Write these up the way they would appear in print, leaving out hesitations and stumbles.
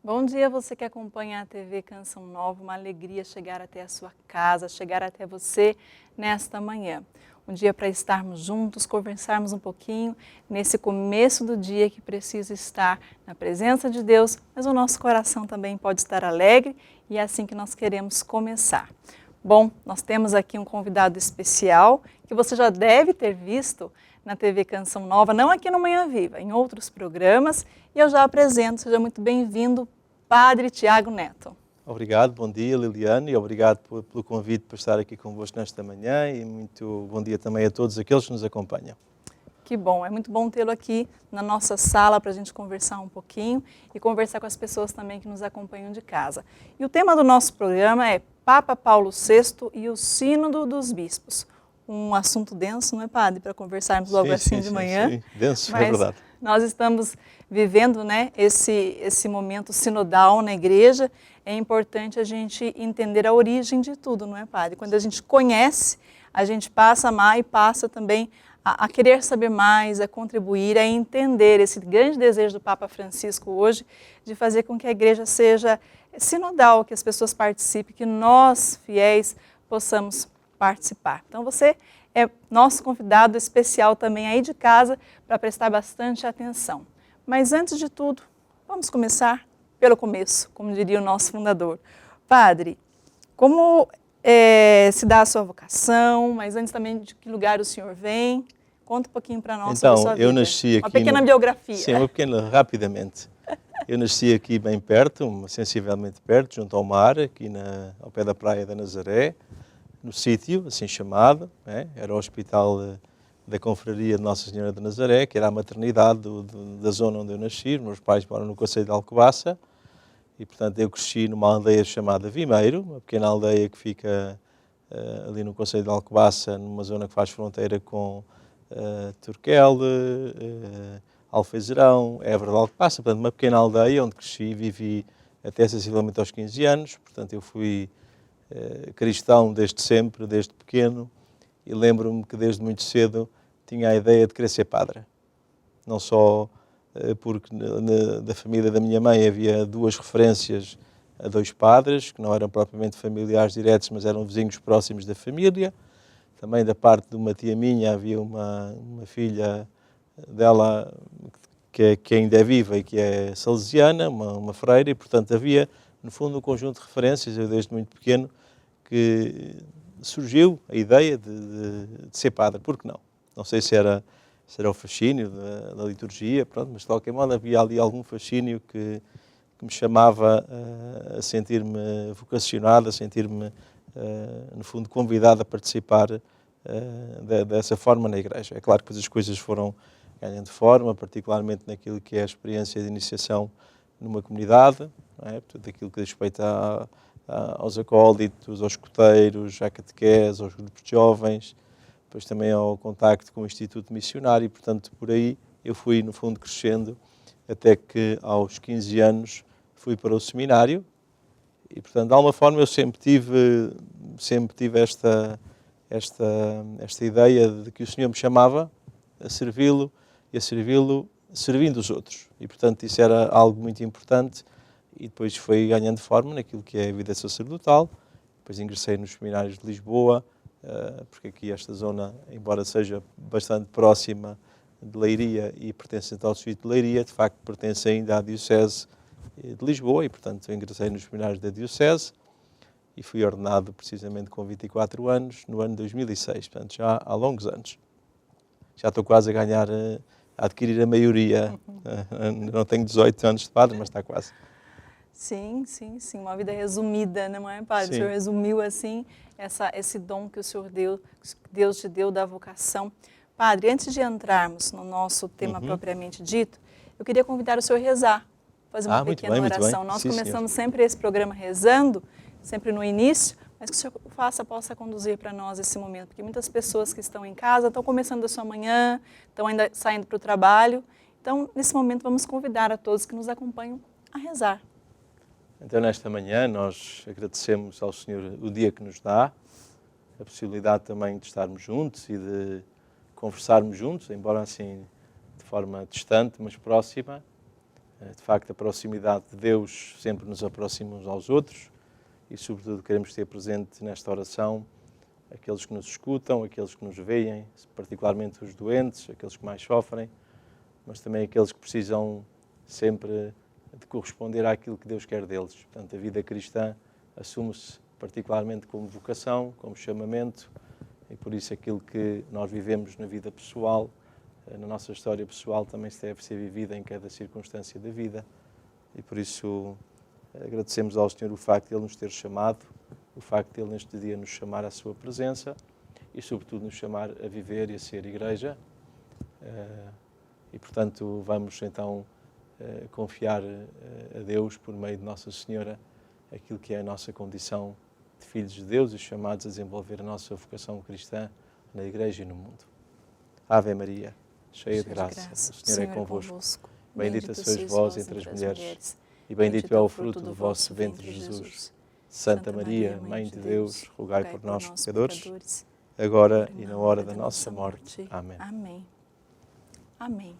Bom dia, você que acompanha a TV Canção Nova, uma alegria chegar até a sua casa, chegar até você nesta manhã. Um dia para estarmos juntos, conversarmos um pouquinho nesse começo do dia que precisa estar na presença de Deus, mas o nosso coração também pode estar alegre e é assim que nós queremos começar. Bom, nós temos aqui um convidado especial que você já deve ter visto na TV Canção Nova, não aqui no Manhã Viva, em outros programas, e eu já apresento, seja muito bem-vindo, Padre Tiago Neto. Obrigado, bom dia Liliane, e obrigado pelo convite para estar aqui convosco nesta manhã e muito bom dia também a todos aqueles que nos acompanham. Que bom, é muito bom tê-lo aqui na nossa sala para a gente conversar um pouquinho e conversar com as pessoas também que nos acompanham de casa. E o tema do nosso programa é Papa Paulo VI e o Sínodo dos Bispos. Um assunto denso, não é, Padre, para conversarmos logo de manhã. Sim, denso, mas é verdade. Nós estamos vivendo, né, esse momento sinodal na igreja. É importante a gente entender a origem de tudo, não é, Padre? Quando a gente conhece, a gente passa a amar e passa também a querer saber mais, a contribuir, a entender esse grande desejo do Papa Francisco hoje de fazer com que a igreja seja sinodal, que as pessoas participem, que nós, fiéis, possamos participar. Então você é nosso convidado especial também aí de casa para prestar bastante atenção. Mas antes de tudo, vamos começar pelo começo, como diria o nosso fundador. Padre, como se dá a sua vocação, mas antes também de que lugar o senhor vem? Conta um pouquinho para nós sobre a sua vida. Eu nasci aqui... Uma pequena biografia. Sim, uma pequena, rapidamente. Eu nasci aqui bem perto, sensivelmente perto, junto ao mar, aqui ao pé da Praia da Nazaré, no sítio, assim chamado, era o hospital da Confraria de Nossa Senhora de Nazaré, que era a maternidade da zona onde eu nasci. Meus pais moram no concelho de Alcobaça e, portanto, eu cresci numa aldeia chamada Vimeiro, uma pequena aldeia que fica ali no concelho de Alcobaça, numa zona que faz fronteira com Turquel, Alfeizerão, Évora de Alcobaça, portanto, uma pequena aldeia onde cresci e vivi até sensivelmente aos 15 anos, portanto, eu fui cristão desde sempre, desde pequeno, e lembro-me que desde muito cedo tinha a ideia de querer ser padre. Não só porque da família da minha mãe havia duas referências a dois padres, que não eram propriamente familiares diretos, mas eram vizinhos próximos da família. Também da parte de uma tia minha havia uma filha dela que ainda é viva e que é salesiana, uma freira, e portanto havia, no fundo, um conjunto de referências. Eu desde muito pequeno que surgiu a ideia de ser padre, por que não? Não sei se era o fascínio da liturgia, pronto, mas de qualquer modo havia ali algum fascínio que me chamava a sentir-me vocacionado, a sentir-me, no fundo, convidado a participar dessa forma na igreja. É claro que as coisas foram ganhando forma, particularmente naquilo que é a experiência de iniciação numa comunidade, não é? Portanto, aquilo que diz respeito aos acólitos, aos escoteiros, à catequese, aos grupos de jovens, depois também ao contacto com o Instituto Missionário, e, portanto, por aí eu fui, no fundo, crescendo, até que aos 15 anos fui para o seminário, e, portanto, de alguma forma eu sempre tive esta ideia de que o Senhor me chamava a servi-lo e a servi-lo servindo os outros, e, portanto, isso era algo muito importante. E depois foi ganhando forma naquilo que é a vida sacerdotal. Depois ingressei nos seminários de Lisboa, porque aqui esta zona, embora seja bastante próxima de Leiria e pertencente ao distrito de Leiria, de facto pertence ainda à Diocese de Lisboa, e portanto ingressei nos seminários da Diocese e fui ordenado precisamente com 24 anos, no ano de 2006, portanto já há longos anos. Já estou quase a ganhar, a adquirir a maioria. Não tenho 18 anos de padre, mas está quase. Sim, uma vida resumida, não é, Padre? Sim. O senhor resumiu assim esse dom que o senhor deu, Deus te deu da vocação. Padre, antes de entrarmos no nosso tema propriamente dito, eu queria convidar o senhor a rezar, fazer uma pequena oração. Nós começamos sempre esse programa rezando, sempre no início, mas que o senhor possa conduzir para nós esse momento, porque muitas pessoas que estão em casa estão começando a sua manhã, estão ainda saindo para o trabalho. Então, nesse momento, vamos convidar a todos que nos acompanham a rezar. Então, nesta manhã, nós agradecemos ao Senhor o dia que nos dá, a possibilidade também de estarmos juntos e de conversarmos juntos, embora assim de forma distante, mas próxima, De facto, a proximidade de Deus sempre nos aproxima uns aos outros e, sobretudo, queremos ter presente nesta oração aqueles que nos escutam, aqueles que nos veem, particularmente os doentes, aqueles que mais sofrem, mas também aqueles que precisam sempre de corresponder àquilo que Deus quer deles. Portanto, a vida cristã assume-se particularmente como vocação, como chamamento, e por isso aquilo que nós vivemos na vida pessoal, na nossa história pessoal, também deve ser vivida em cada circunstância da vida. E por isso agradecemos ao Senhor o facto de Ele nos ter chamado, o facto de Ele neste dia nos chamar à sua presença e, sobretudo, nos chamar a viver e a ser igreja. E, portanto, vamos então confiar a Deus, por meio de Nossa Senhora, aquilo que é a nossa condição de filhos de Deus e chamados a desenvolver a nossa vocação cristã na igreja e no mundo. Ave Maria, cheia de graça, o Senhor é convosco. Bendita sois vós entre as mulheres e bendito é o fruto do vosso ventre, Jesus. Santa Maria, Mãe de Deus, rogai por nós, pecadores, agora e na hora da nossa morte. Amém. Amém. Amém.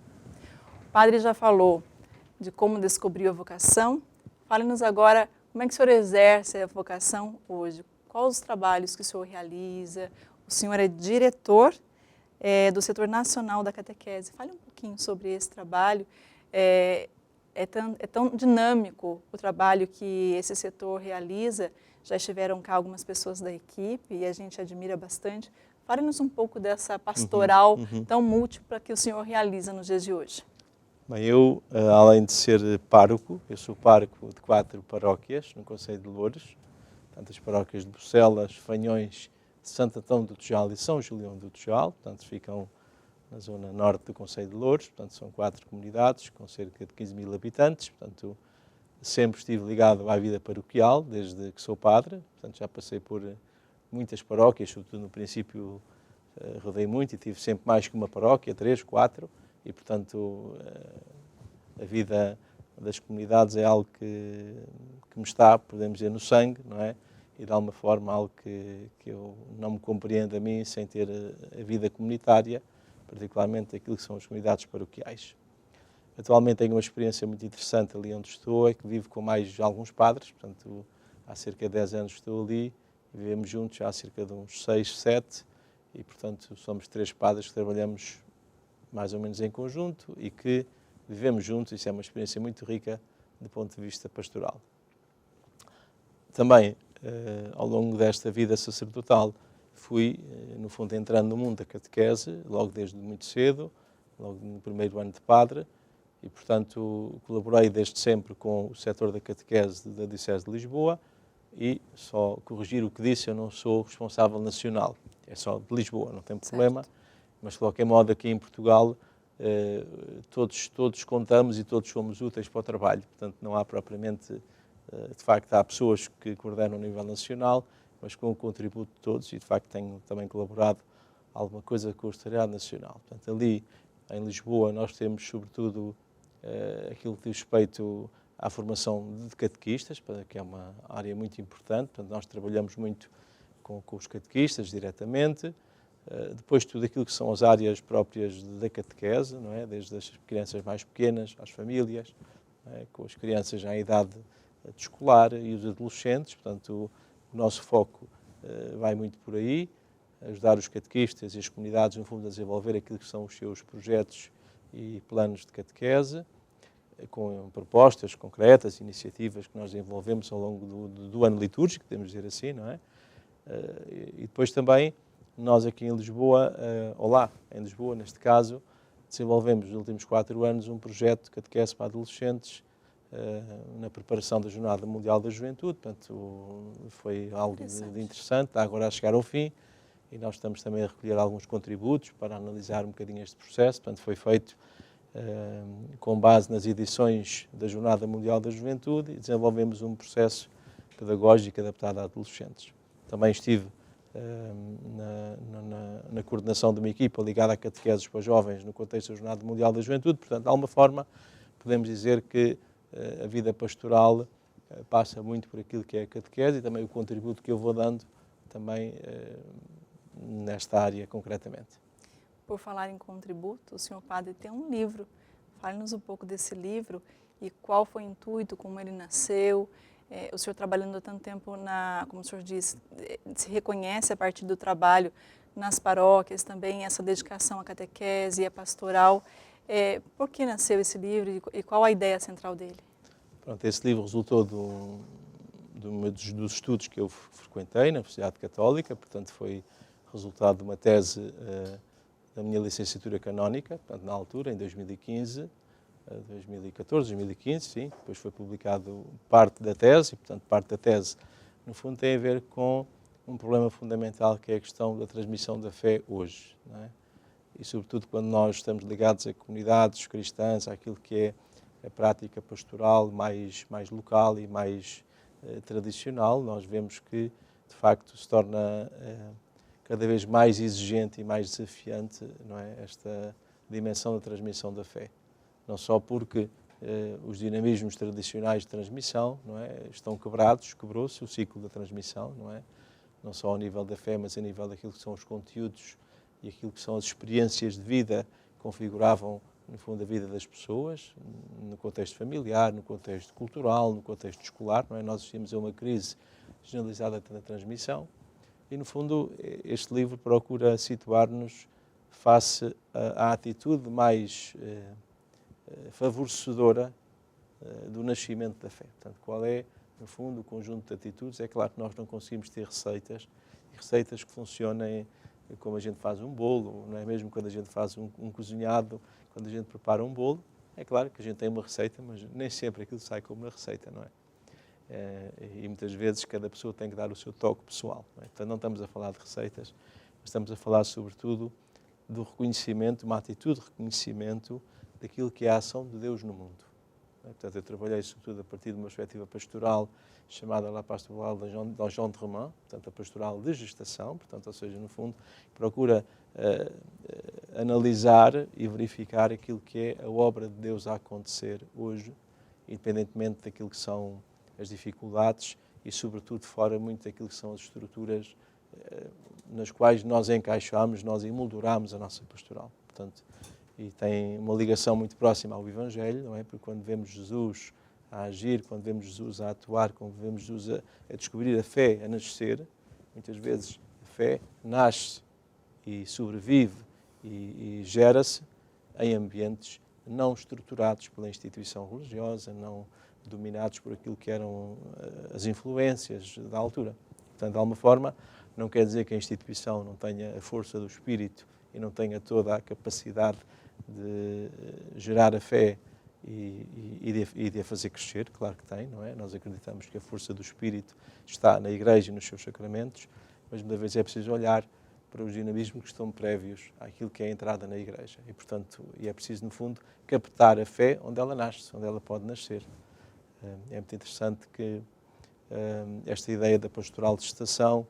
O Padre já falou de como descobriu a vocação. Fale-nos agora como é que o senhor exerce a vocação hoje. Quais os trabalhos que o senhor realiza? O senhor é diretor do setor nacional da catequese. Fale um pouquinho sobre esse trabalho. É tão dinâmico o trabalho que esse setor realiza. Já estiveram cá algumas pessoas da equipe e a gente admira bastante. Fale-nos um pouco dessa pastoral tão múltipla que o senhor realiza nos dias de hoje. Bem, eu, além de ser pároco, eu sou pároco de 4 paróquias no Concelho de Loures, portanto, as paróquias de Bucelas, Fanhões, Santo Antão do Tejal e São Julião do Tejal, portanto, ficam na zona norte do Concelho de Loures, portanto, são 4 comunidades com cerca de 15 mil habitantes, portanto, sempre estive ligado à vida paroquial, desde que sou padre, portanto, já passei por muitas paróquias, sobretudo no princípio rodei muito e tive sempre mais que uma paróquia, 3, 4, e, portanto, a vida das comunidades é algo que me está, podemos dizer, no sangue, não é? E, de alguma forma, algo que eu não me compreendo a mim sem ter a vida comunitária, particularmente aquilo que são as comunidades paroquiais. Atualmente tenho uma experiência muito interessante ali onde estou, é que vivo com mais alguns padres, portanto, há cerca de 10 anos estou ali, e vivemos juntos há cerca de uns 6, 7, e, portanto, somos 3 padres que trabalhamos mais ou menos em conjunto e que vivemos juntos. Isso é uma experiência muito rica do ponto de vista pastoral. Também, ao longo desta vida sacerdotal, fui, no fundo, entrando no mundo da catequese, logo desde muito cedo, logo no primeiro ano de padre, e, portanto, colaborei desde sempre com o setor da catequese da Diocese de Lisboa e, só corrigir o que disse, eu não sou responsável nacional, é só de Lisboa, não tem problema. Certo. Mas, de qualquer modo, aqui em Portugal, todos contamos e todos somos úteis para o trabalho. Portanto, não há propriamente, de facto, há pessoas que coordenam a nível nacional, mas com o contributo de todos, e, de facto, tenho também colaborado alguma coisa com o Secretariado Nacional. Portanto, ali, em Lisboa, nós temos, sobretudo, aquilo que diz respeito à formação de catequistas, que é uma área muito importante. Portanto, nós trabalhamos muito com os catequistas diretamente. Depois tudo aquilo que são as áreas próprias da catequese, não é? Desde as crianças mais pequenas às famílias, não é? Com as crianças já em idade de escolar e os adolescentes, portanto o nosso foco vai muito por aí, ajudar os catequistas e as comunidades, no fundo, a desenvolver aquilo que são os seus projetos e planos de catequese, com propostas concretas, iniciativas que nós desenvolvemos ao longo do ano litúrgico, podemos dizer assim, não é? E depois também nós aqui em Lisboa, ou lá em Lisboa, neste caso, desenvolvemos nos últimos 4 anos um projeto de catequese para adolescentes na preparação da Jornada Mundial da Juventude. Portanto, foi algo de interessante, está agora a chegar ao fim e nós estamos também a recolher alguns contributos para analisar um bocadinho este processo. Portanto, foi feito com base nas edições da Jornada Mundial da Juventude e desenvolvemos um processo pedagógico adaptado a adolescentes. Também estive na coordenação de uma equipa ligada a catequeses para jovens no contexto da Jornada Mundial da Juventude. Portanto, de alguma forma, podemos dizer que a vida pastoral passa muito por aquilo que é a catequese e também o contributo que eu vou dando também nesta área concretamente. Por falar em contributo, o senhor padre tem um livro. Fale-nos um pouco desse livro e qual foi o intuito, como ele nasceu. O senhor trabalhando há tanto tempo, como o senhor disse, se reconhece a partir do trabalho nas paróquias também, essa dedicação à catequese e à pastoral. Por que nasceu esse livro e qual a ideia central dele? Pronto, esse livro resultou dos estudos que eu frequentei na Universidade Católica, portanto foi resultado de uma tese da minha licenciatura canónica, portanto, na altura, em 2015, 2014, 2015, sim, depois foi publicado parte da tese, e portanto parte da tese, no fundo, tem a ver com um problema fundamental que é a questão da transmissão da fé hoje, não é? E sobretudo quando nós estamos ligados a comunidades cristãs, àquilo que é a prática pastoral mais local e mais tradicional, nós vemos que, de facto, se torna cada vez mais exigente e mais desafiante, não é, esta dimensão da transmissão da fé. Não só porque os dinamismos tradicionais de transmissão, não é, estão quebrados, quebrou-se o ciclo da transmissão, não é? Não só ao nível da fé, mas a nível daquilo que são os conteúdos e aquilo que são as experiências de vida que configuravam, no fundo, a vida das pessoas, no contexto familiar, no contexto cultural, no contexto escolar, não é? Nós assistimos a uma crise generalizada da transmissão e, no fundo, este livro procura situar-nos face à atitude mais favorecedora do nascimento da fé. Portanto, qual é, no fundo, o conjunto de atitudes? É claro que nós não conseguimos ter receitas que funcionem como a gente faz um bolo, não é mesmo quando a gente faz um cozinhado, quando a gente prepara um bolo, é claro que a gente tem uma receita, mas nem sempre aquilo sai como uma receita, não é? E muitas vezes cada pessoa tem que dar o seu toque pessoal, não é? Portanto, não estamos a falar de receitas, mas estamos a falar sobretudo do reconhecimento, uma atitude de reconhecimento daquilo que é a ação de Deus no mundo. Portanto, eu trabalhei sobretudo a partir de uma perspectiva pastoral chamada La Pastoral de Jean de Romain, portanto, a pastoral de gestação, portanto, ou seja, no fundo, procura analisar e verificar aquilo que é a obra de Deus a acontecer hoje, independentemente daquilo que são as dificuldades e, sobretudo, fora muito daquilo que são as estruturas nas quais nós encaixamos, nós emolduramos a nossa pastoral. Portanto, e tem uma ligação muito próxima ao Evangelho, não é? Porque quando vemos Jesus a agir, quando vemos Jesus a atuar, quando vemos Jesus a descobrir a fé, a nascer, muitas vezes a fé nasce e sobrevive e gera-se em ambientes não estruturados pela instituição religiosa, não dominados por aquilo que eram as influências da altura. Portanto, de alguma forma, não quer dizer que a instituição não tenha a força do Espírito e não tenha toda a capacidade de gerar a fé e de a fazer crescer, claro que tem, não é? Nós acreditamos que a força do Espírito está na Igreja e nos seus sacramentos, mas muitas vezes é preciso olhar para os dinamismos que estão prévios àquilo que é a entrada na Igreja. E, portanto, é preciso, no fundo, captar a fé onde ela nasce, onde ela pode nascer. É muito interessante que esta ideia da pastoral de gestação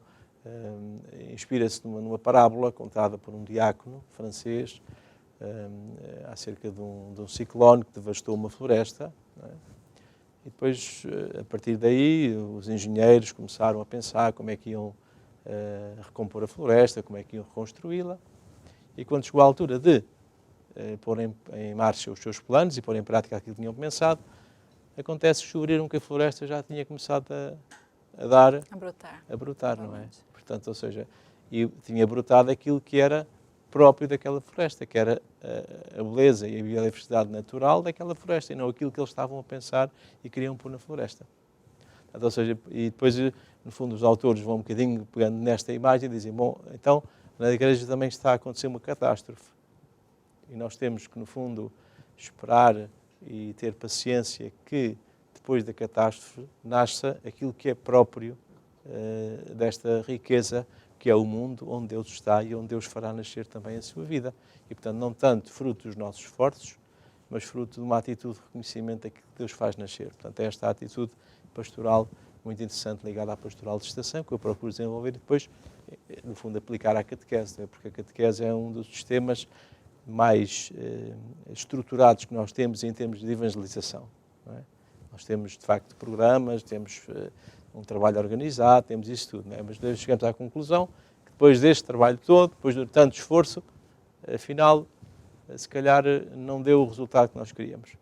inspira-se numa parábola contada por um diácono francês acerca de um ciclone que devastou uma floresta. Não é? E depois, a partir daí, os engenheiros começaram a pensar como é que iam recompor a floresta, como é que iam reconstruí-la. E quando chegou a altura de pôr em marcha os seus planos e pôr em prática aquilo que tinham pensado, acontece que descobriram que a floresta já tinha começado a brotar, não é? Portanto, ou seja, e tinha brotado aquilo que era próprio daquela floresta, que era a beleza e a biodiversidade natural daquela floresta, e não aquilo que eles estavam a pensar e queriam pôr na floresta. Portanto, ou seja, e depois, no fundo, os autores vão um bocadinho pegando nesta imagem e dizem, bom, então, na Igreja também está a acontecer uma catástrofe. E nós temos que, no fundo, esperar e ter paciência que, depois da catástrofe, nasça aquilo que é próprio desta riqueza, que é o mundo onde Deus está e onde Deus fará nascer também a sua vida. E, portanto, não tanto fruto dos nossos esforços, mas fruto de uma atitude de reconhecimento daquilo que Deus faz nascer. Portanto, é esta atitude pastoral muito interessante ligada à pastoral de gestação, que eu procuro desenvolver e depois, no fundo, aplicar à catequese, não é? Porque a catequese é um dos sistemas mais estruturados que nós temos em termos de evangelização. Não é? Nós temos, de facto, programas, temos um trabalho organizado, temos isso tudo, não é? Mas chegamos à conclusão que depois deste trabalho todo, depois de tanto esforço, afinal, se calhar não deu o resultado que nós queríamos.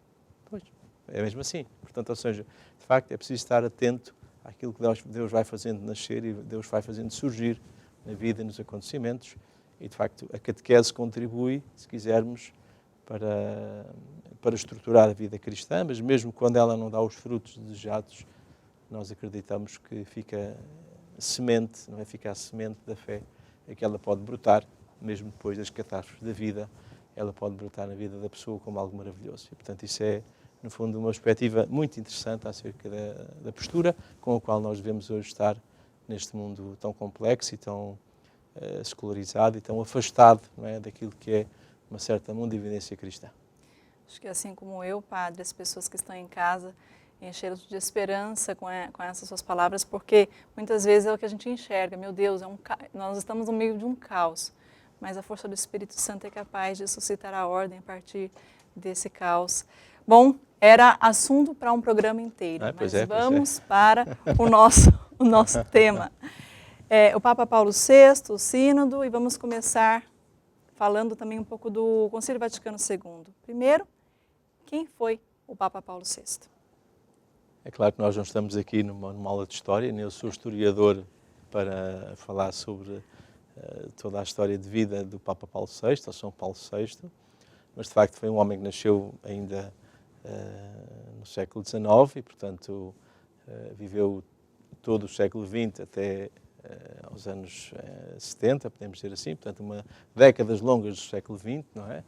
Pois, é mesmo assim. Portanto, ou seja, de facto é preciso estar atento àquilo que Deus vai fazendo nascer e Deus vai fazendo surgir na vida e nos acontecimentos. E, de facto, a catequese contribui, se quisermos, para estruturar a vida cristã, mas mesmo quando ela não dá os frutos desejados, nós acreditamos que fica semente, não é? Fica a semente da fé, é que ela pode brotar, mesmo depois das catástrofes da vida, ela pode brotar na vida da pessoa como algo maravilhoso. E, portanto, isso é, no fundo, uma perspectiva muito interessante acerca da postura com a qual nós devemos hoje estar neste mundo tão complexo e tão secularizado e tão afastado, não é, daquilo que é uma certa mundividência cristã. Acho que assim como eu, Padre, as pessoas que estão em casa, encheram-se de esperança com essas suas palavras, porque muitas vezes é o que a gente enxerga. Meu Deus, nós estamos no meio de um caos, mas a força do Espírito Santo é capaz de suscitar a ordem a partir desse caos. Bom, era assunto para um programa inteiro, mas vamos para o nosso tema. O Papa Paulo VI, o Sínodo, e vamos começar falando também um pouco do Concílio Vaticano II. Primeiro, quem foi o Papa Paulo VI? É claro que nós não estamos aqui numa aula de história, nem eu sou historiador para falar sobre toda a história de vida do Papa Paulo VI, ou São Paulo VI, mas de facto foi um homem que nasceu ainda no século XIX e, portanto, viveu todo o século XX até aos anos 70, podemos dizer assim, portanto, décadas longas do século XX, não é?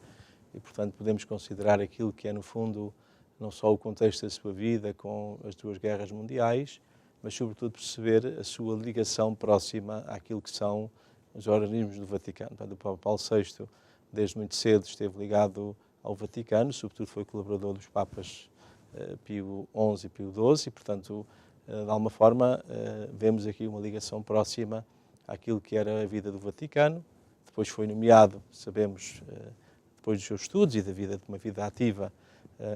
E, portanto, podemos considerar aquilo que é, no fundo, não só o contexto da sua vida com as duas guerras mundiais, mas, sobretudo, perceber a sua ligação próxima àquilo que são os organismos do Vaticano. Portanto, o Papa Paulo VI, desde muito cedo, esteve ligado ao Vaticano, sobretudo foi colaborador dos Papas Pio XI e Pio XII, e, portanto, de alguma forma, vemos aqui uma ligação próxima àquilo que era a vida do Vaticano. Depois foi nomeado, sabemos, depois dos seus estudos e da vida de uma vida ativa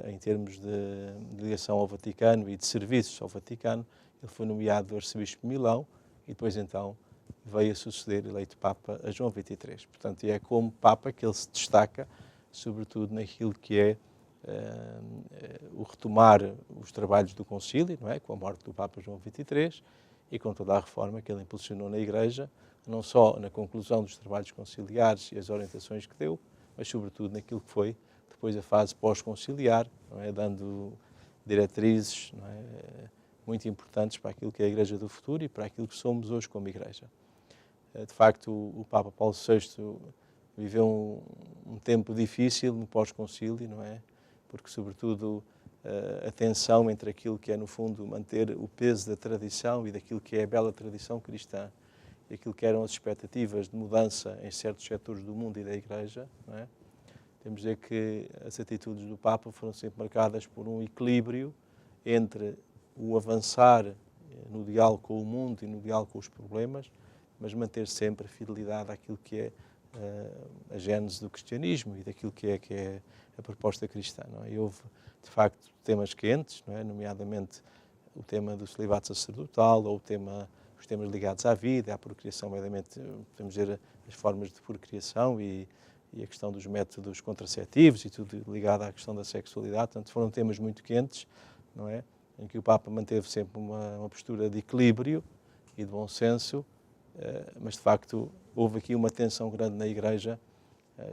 em termos de ligação ao Vaticano e de serviços ao Vaticano, ele foi nomeado arcebispo de Milão e depois então veio a suceder, eleito Papa, a João XXIII. Portanto, é como Papa que ele se destaca, sobretudo naquilo que é o retomar os trabalhos do concílio, não é? Com a morte do Papa João XXIII e com toda a reforma que ele impulsionou na Igreja, não só na conclusão dos trabalhos conciliares e as orientações que deu, mas sobretudo naquilo que foi depois a fase pós-conciliar, não é? Dando diretrizes, não é? Muito importantes para aquilo que é a Igreja do futuro e para aquilo que somos hoje como Igreja. De facto, o Papa Paulo VI viveu um tempo difícil no pós-concílio, não é? Porque, sobretudo, a tensão entre aquilo que é, no fundo, manter o peso da tradição e daquilo que é a bela tradição cristã e aquilo que eram as expectativas de mudança em certos setores do mundo e da Igreja, não é? Temos de dizer que as atitudes do Papa foram sempre marcadas por um equilíbrio entre o avançar no diálogo com o mundo e no diálogo com os problemas, mas manter sempre a fidelidade àquilo que é a gênese do cristianismo e daquilo que é a proposta cristã. Não é? E houve, de facto, temas quentes, não é? Nomeadamente o tema do celibato sacerdotal ou os temas ligados à vida, à procriação, obviamente, podemos dizer as formas de procriação e a questão dos métodos contraceptivos e tudo ligado à questão da sexualidade. Portanto, foram temas muito quentes, não é? Em que o Papa manteve sempre uma postura de equilíbrio e de bom senso, mas de facto houve aqui uma tensão grande na Igreja,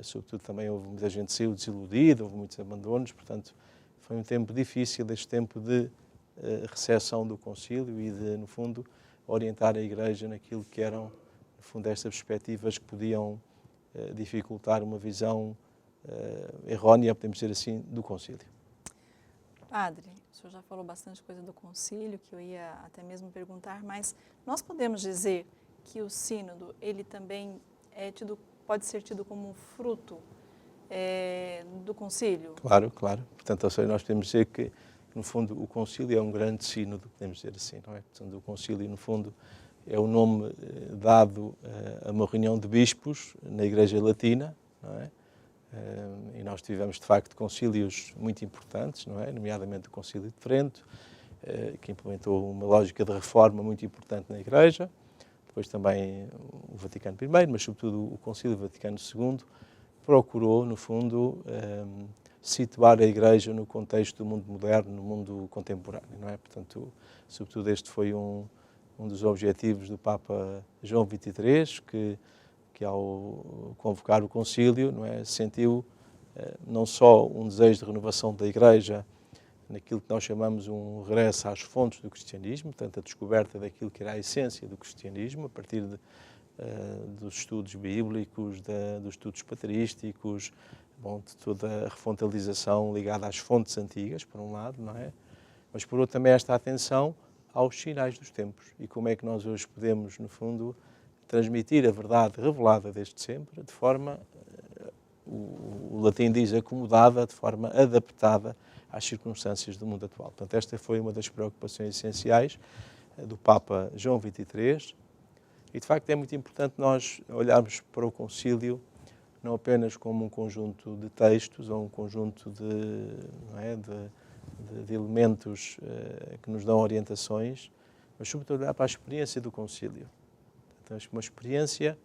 sobretudo também houve muita gente que saiu desiludida, houve muitos abandonos, portanto foi um tempo difícil, este tempo de recepção do concílio e de, no fundo, orientar a Igreja naquilo que eram, no fundo, estas perspectivas que podiam dificultar uma visão errónea, podemos dizer assim, do concílio. Padre, o senhor já falou bastante coisa do concílio, que eu ia até mesmo perguntar, mas nós podemos dizer que o sínodo, ele também pode ser tido como um fruto do concílio? Claro, claro. Portanto, nós podemos dizer que, no fundo, o concílio é um grande sínodo, podemos dizer assim, não é? Portanto, o concílio, no fundo, é o nome dado a uma reunião de bispos na Igreja Latina, não é? E nós tivemos, de facto, concílios muito importantes, não é? Nomeadamente o Concílio de Trento, que implementou uma lógica de reforma muito importante na Igreja, depois também o Vaticano I, mas sobretudo o Concílio Vaticano II, procurou, no fundo, situar a Igreja no contexto do mundo moderno, no mundo contemporâneo, não é? Portanto, sobretudo este foi um dos objetivos do Papa João XXIII, que ao convocar o concílio, não é, sentiu não só um desejo de renovação da Igreja, naquilo que nós chamamos um regresso às fontes do cristianismo, portanto a descoberta daquilo que era a essência do cristianismo, a partir dos estudos bíblicos, dos estudos patrísticos, de toda a refontalização ligada às fontes antigas, por um lado, não é? Mas por outro também esta atenção aos sinais dos tempos e como é que nós hoje podemos, no fundo, transmitir a verdade revelada desde sempre, de forma, o latim diz, acomodada, de forma adaptada às circunstâncias do mundo atual. Portanto, esta foi uma das preocupações essenciais do Papa João XXIII e, de facto, é muito importante nós olharmos para o concílio não apenas como um conjunto de textos ou um conjunto de elementos que nos dão orientações, mas sobretudo olhar para a experiência do concílio. Então, uma experiência,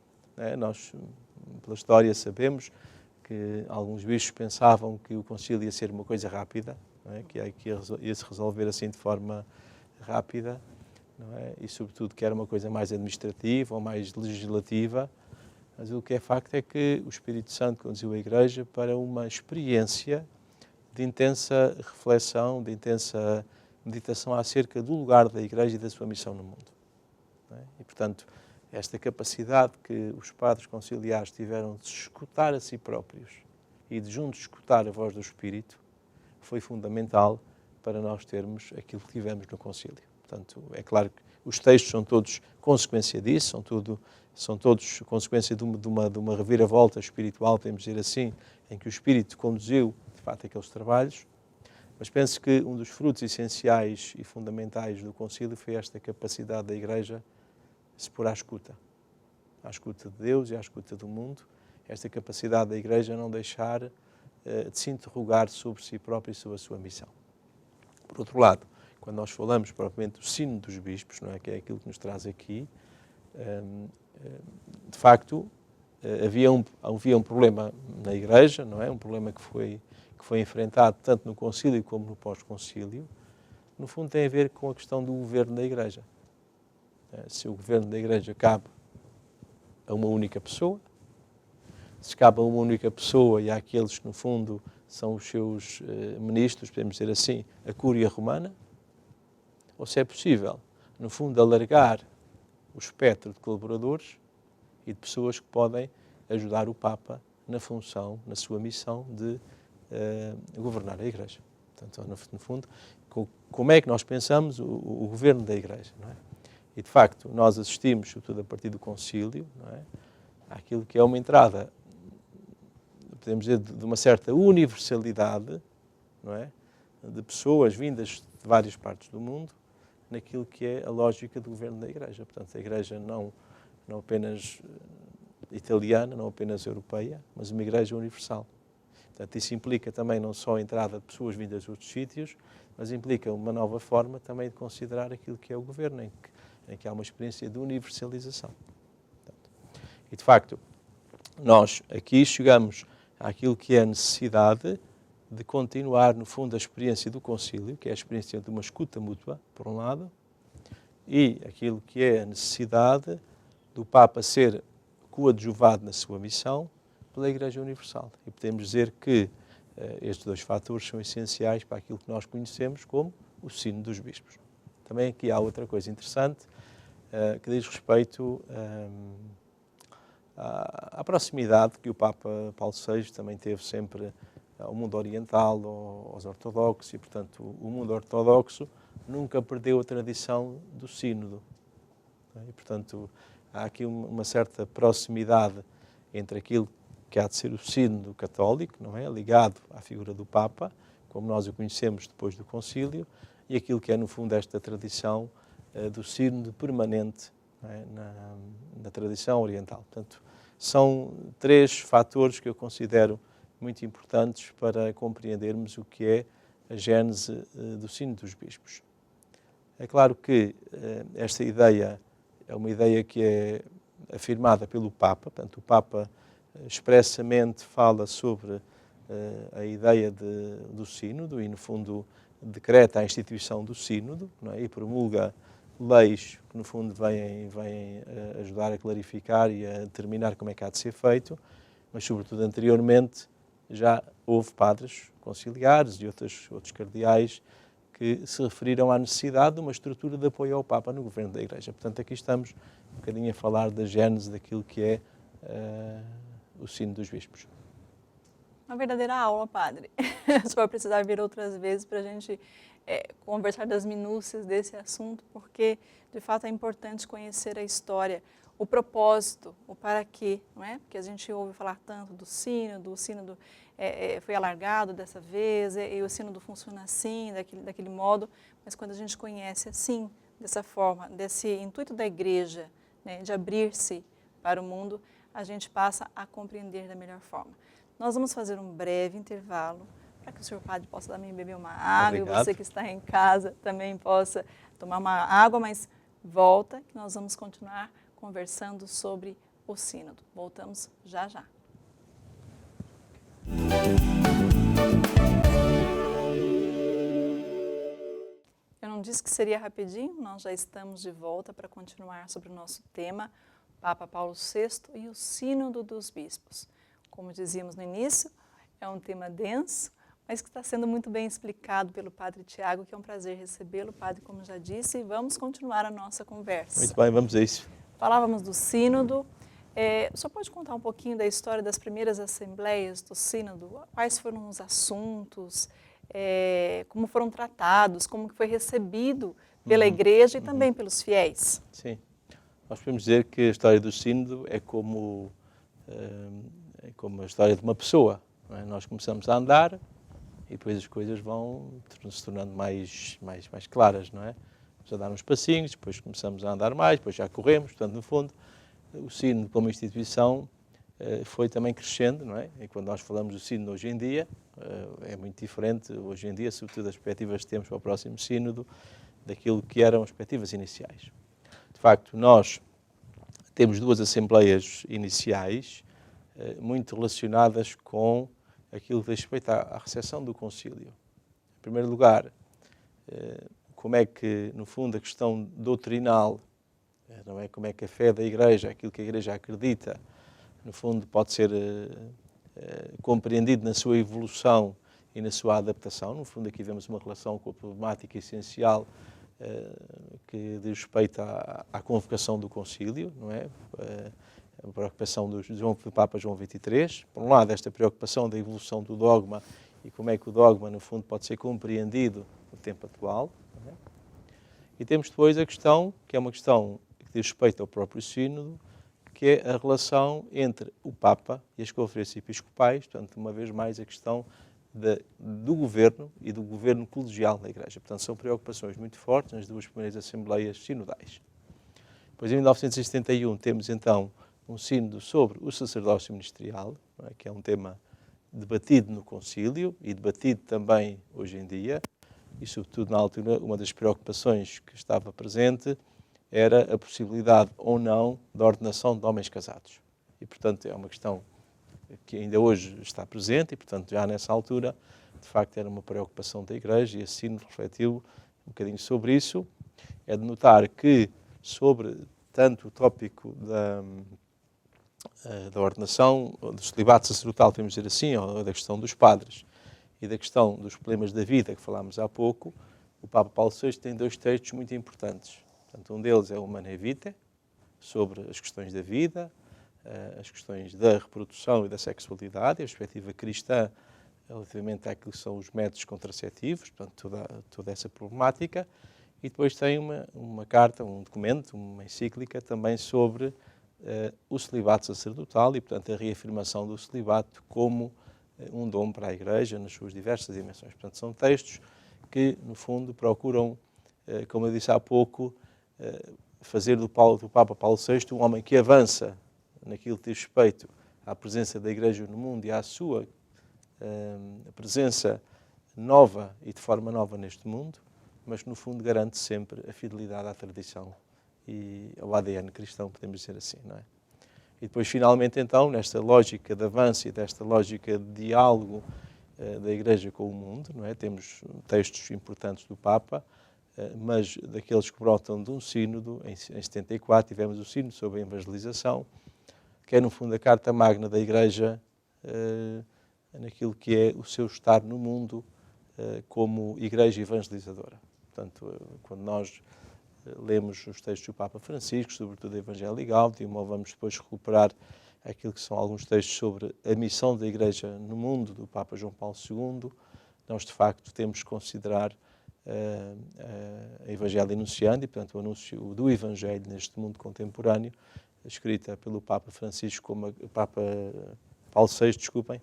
nós pela história sabemos que alguns bispos pensavam que o concílio ia ser uma coisa rápida, que ia se resolver assim de forma rápida, e sobretudo que era uma coisa mais administrativa ou mais legislativa. Mas o que é facto é que o Espírito Santo conduziu a Igreja para uma experiência de intensa reflexão, de intensa meditação acerca do lugar da Igreja e da sua missão no mundo. E, portanto, esta capacidade que os padres conciliares tiveram de se escutar a si próprios e de juntos escutar a voz do Espírito foi fundamental para nós termos aquilo que tivemos no concílio. Portanto, é claro que os textos são todos consequência disso, são todos consequência de uma reviravolta espiritual, podemos dizer assim, em que o Espírito conduziu, de facto, aqueles trabalhos. Mas penso que um dos frutos essenciais e fundamentais do concílio foi esta capacidade da Igreja de se pôr à escuta de Deus e à escuta do mundo, esta capacidade da Igreja não deixar de se interrogar sobre si própria e sobre a sua missão. Por outro lado, quando nós falamos propriamente do sino dos bispos, não é, que é aquilo que nos traz aqui, de facto, havia um problema na Igreja, não é? Um problema que foi enfrentado tanto no concílio como no pós-concílio. No fundo tem a ver com a questão do governo da Igreja. Se o governo da Igreja cabe a uma única pessoa, se cabe a uma única pessoa e àqueles que no fundo são os seus ministros, podemos dizer assim, a Cúria Romana, ou se é possível, no fundo, alargar o espectro de colaboradores e de pessoas que podem ajudar o Papa na função, na sua missão de governar a Igreja. Portanto, no fundo, como é que nós pensamos o governo da Igreja, não é? E, de facto, nós assistimos, sobretudo a partir do concílio, não é, àquilo que é uma entrada, podemos dizer, de uma certa universalidade, não é, de pessoas vindas de várias partes do mundo, naquilo que é a lógica do governo da Igreja. Portanto, a Igreja não apenas italiana, não apenas europeia, mas uma Igreja universal. Portanto, isso implica também não só a entrada de pessoas vindas de outros sítios, mas implica uma nova forma também de considerar aquilo que é o governo, em que há uma experiência de universalização. Portanto, e, de facto, nós aqui chegamos àquilo que é a necessidade de continuar, no fundo, a experiência do concílio, que é a experiência de uma escuta mútua, por um lado, e aquilo que é a necessidade do Papa ser coadjuvado na sua missão pela Igreja Universal. E podemos dizer que estes dois fatores são essenciais para aquilo que nós conhecemos como o sino dos bispos. Também aqui há outra coisa interessante que diz respeito à proximidade que o Papa Paulo VI também teve sempre ao mundo oriental, aos ortodoxos, e, portanto, o mundo ortodoxo nunca perdeu a tradição do sínodo. E, portanto, há aqui uma certa proximidade entre aquilo que há de ser o sínodo católico, não é? Ligado à figura do Papa, como nós o conhecemos depois do concílio, e aquilo que é, no fundo, esta tradição do sínodo permanente, não é? na tradição oriental. Portanto, são três fatores que eu considero muito importantes para compreendermos o que é a gênese do sínodo dos bispos. É claro que esta ideia é uma ideia que é afirmada pelo Papa, portanto, o Papa expressamente fala sobre a ideia do sínodo e, no fundo, decreta a instituição do sínodo, não é? E promulga leis que, no fundo, vêm ajudar a clarificar e a determinar como é que há de ser feito, mas, sobretudo, anteriormente, já houve padres conciliares e outros cardeais que se referiram à necessidade de uma estrutura de apoio ao Papa no governo da Igreja. Portanto, aqui estamos um bocadinho a falar da gênese daquilo que é o Sínodo dos Bispos. Uma verdadeira aula, padre. O senhor vai precisar vir outras vezes para a gente conversar das minúcias desse assunto, porque, de fato, é importante conhecer a história, o propósito, o para quê, não é? Porque a gente ouve falar tanto do sínodo, o sínodo foi alargado dessa vez, e o sínodo funciona assim, daquele modo, mas quando a gente conhece assim, dessa forma, desse intuito da igreja, né, de abrir-se para o mundo, a gente passa a compreender da melhor forma. Nós vamos fazer um breve intervalo para que o senhor padre possa também beber uma água. Obrigado. E você que está em casa também possa tomar uma água, mas volta que nós vamos continuar conversando sobre o sínodo. Voltamos já já. Eu não disse que seria rapidinho, nós já estamos de volta para continuar sobre o nosso tema, Papa Paulo VI e o Sínodo dos Bispos. Como dizíamos no início, é um tema denso, mas que está sendo muito bem explicado pelo Padre Tiago, que é um prazer recebê-lo, Padre, como já disse, e vamos continuar a nossa conversa. Muito bem, vamos a isso. Falávamos do Sínodo. O senhor pode contar um pouquinho da história das primeiras assembleias do Sínodo? Quais foram os assuntos, como foram tratados, como que foi recebido pela Igreja e também pelos fiéis? Sim, nós podemos dizer que a história do Sínodo é como a história de uma pessoa. Não é? Nós começamos a andar e depois as coisas vão se tornando mais claras, não é? Começamos a dar uns passinhos, depois começamos a andar mais, depois já corremos. Portanto, no fundo, o Sínodo como instituição foi também crescendo, não é? E quando nós falamos do Sínodo hoje em dia, é muito diferente hoje em dia, sobretudo as perspectivas que temos para o próximo Sínodo, daquilo que eram as perspectivas iniciais. De facto, nós temos duas assembleias iniciais muito relacionadas com aquilo que diz respeito à recepção do concílio. Em primeiro lugar, como é que, no fundo, a questão doutrinal, não é? Como é que a fé da Igreja, aquilo que a Igreja acredita, no fundo, pode ser compreendido na sua evolução e na sua adaptação. No fundo, aqui vemos uma relação com a problemática essencial que diz respeito à convocação do concílio, não é? A preocupação do Papa João XXIII. Por um lado, esta preocupação da evolução do dogma e como é que o dogma, no fundo, pode ser compreendido no tempo atual. Não é? E temos depois a questão, que é uma questão que diz respeito ao próprio Sínodo, que é a relação entre o Papa e as conferências episcopais, portanto, uma vez mais, a questão do governo e do governo colegial da Igreja. Portanto, são preocupações muito fortes nas duas primeiras assembleias sinodais. Depois, em 1971, temos então um sínodo sobre o sacerdócio ministerial, não é? Que é um tema debatido no concílio e debatido também hoje em dia, e sobretudo na altura uma das preocupações que estava presente era a possibilidade ou não da ordenação de homens casados. E, portanto, é uma questão que ainda hoje está presente e, portanto, já nessa altura, de facto, era uma preocupação da Igreja e a sínodo refletiu um bocadinho sobre isso. É de notar que sobre tanto o tópico da ordenação, do celibato sacerdotal, podemos dizer assim, ou da questão dos padres e da questão dos problemas da vida, que falámos há pouco, o Papa Paulo VI tem dois textos muito importantes. Portanto, um deles é o Humanae Vitae, sobre as questões da vida, as questões da reprodução e da sexualidade, a perspectiva cristã relativamente àquilo que são os métodos contraceptivos, portanto, toda essa problemática. E depois tem uma carta, um documento, uma encíclica também sobre o celibato sacerdotal e, portanto, a reafirmação do celibato como um dom para a Igreja nas suas diversas dimensões. Portanto, são textos que, no fundo, procuram, como eu disse há pouco, fazer do Papa Paulo VI um homem que avança naquilo que diz respeito à presença da Igreja no mundo e à sua presença nova e de forma nova neste mundo, mas que, no fundo, garante sempre a fidelidade à tradição e ao ADN cristão, podemos dizer assim, não é? E depois, finalmente, então, nesta lógica de avanço e desta lógica de diálogo da Igreja com o mundo, não é? Temos textos importantes do Papa, mas daqueles que brotam de um sínodo, em 74 tivemos o sínodo sobre a evangelização, que é no fundo a carta magna da Igreja naquilo que é o seu estar no mundo como Igreja evangelizadora. Portanto, quando nós lemos os textos do Papa Francisco, sobretudo a Evangelii Gaudium, ou vamos depois recuperar aquilo que são alguns textos sobre a missão da Igreja no mundo do Papa João Paulo II, nós de facto temos que considerar a Evangelii Nunciandi, portanto o anúncio do Evangelho neste mundo contemporâneo, escrita pelo Papa Francisco, como Papa Paulo VI, desculpem,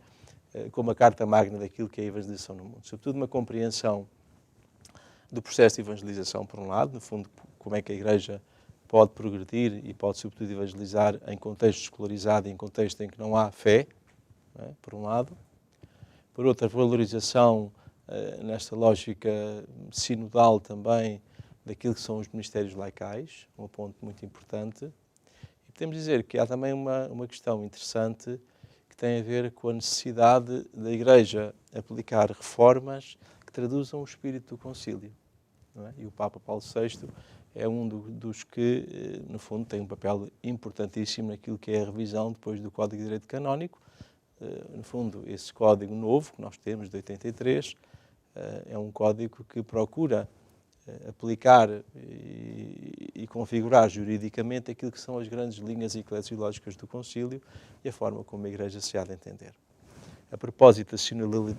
como a carta magna daquilo que é a evangelização no mundo. Sobretudo uma compreensão do processo de evangelização, por um lado, no fundo, como é que a Igreja pode progredir e pode, sobretudo, evangelizar em contexto escolarizado e em contexto em que não há fé, não é? Por um lado. Por outra, valorização, nesta lógica sinodal também, daquilo que são os ministérios laicais, um ponto muito importante. E podemos dizer que há também uma questão interessante que tem a ver com a necessidade da Igreja aplicar reformas que traduzam o espírito do concílio. Não é? E o Papa Paulo VI é um dos que, no fundo, tem um papel importantíssimo naquilo que é a revisão depois do Código de Direito Canónico. No fundo, esse código novo que nós temos, de 83, é um código que procura aplicar e configurar juridicamente aquilo que são as grandes linhas eclesiológicas do concílio e a forma como a Igreja se há de entender. A propósito